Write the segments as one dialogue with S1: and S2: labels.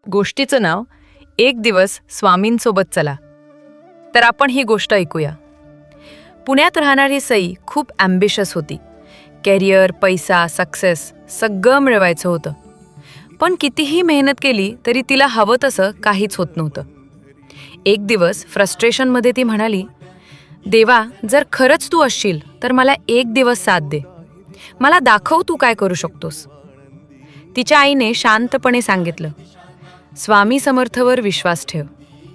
S1: गोष्टीचं नाव एक दिवस स्वामींसोबत चला. तर आपण ही गोष्ट ऐकूया. पुण्यात राहणारी सई खूप ॲम्बिशस होती. कॅरियर, पैसा, सक्सेस सगळं मिळवायचं होतं. पण कितीही मेहनत केली तरी तिला हवं तसं काहीच होत नव्हतं. एक दिवस फ्रस्ट्रेशनमध्ये ती म्हणाली, देवा, जर खरंच तू असशील तर मला एक दिवस साथ दे. मला दाखव तू काय करू शकतोस. तिच्या आईने शांतपणे सांगितलं, स्वामी समर्थवर विश्वास ठेव,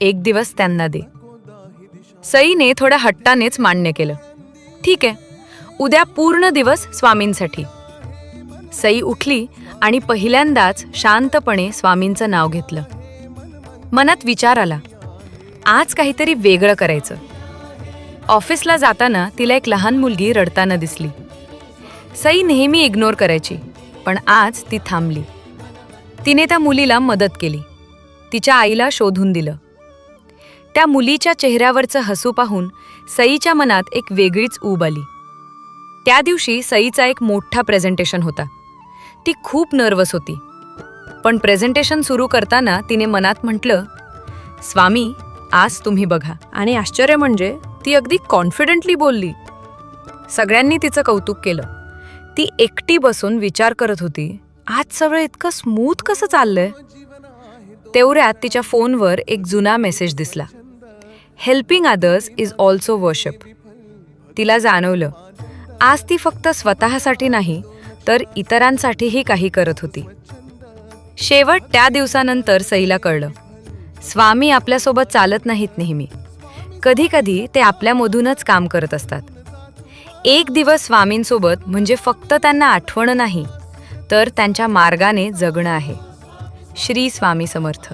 S1: एक दिवस त्यांना दे. सईने थोड्या हट्टानेच मान्य केलं. ठीक आहे, उद्या पूर्ण दिवस स्वामींसाठी. सई उठली आणि पहिल्यांदाच शांतपणे स्वामींचं नाव घेतलं. मनात विचार आला, आज काहीतरी वेगळं करायचं. ऑफिसला जाताना तिला एक लहान मुलगी रडताना दिसली. सई नेहमी इग्नोर करायची, पण आज ती थांबली. तिने त्या मुलीला मदत केली. तिच्या आईला शोधून दिलं. त्या मुलीच्या चेहऱ्यावरचं हसू पाहून सईच्या मनात एक वेगळीच ऊब आली. त्या दिवशी सईचा एक मोठा प्रेझेंटेशन होता. ती खूप नर्वस होती. पण प्रेझेंटेशन सुरू करताना तिने मनात म्हटलं, स्वामी, आज तुम्ही बघा. आणि आश्चर्य म्हणजे ती अगदी कॉन्फिडेंटली बोलली. सगळ्यांनी तिचं कौतुक केलं. ती एकटी बसून विचार करत होती, आज सगळं इतकं स्मूथ कसं चाललंय. तेवढ्यात तिच्या फोनवर एक जुना मेसेज दिसला. Helping others is also worship. तिला जाणवलं, आज ती फक्त स्वतःसाठी नाही तर इतरांसाठीही काही करत होती. शेवट त्या दिवसानंतर सईला कळलं, स्वामी आपल्यासोबत चालत नाहीत नेहमी. कधी कधी ते आपल्यामधूनच काम करत असतात. एक दिवस स्वामींसोबत म्हणजे फक्त त्यांना आठवणं नाही, तर त्यांच्या मार्गाने जगणं आहे. श्री स्वामी समर्थ.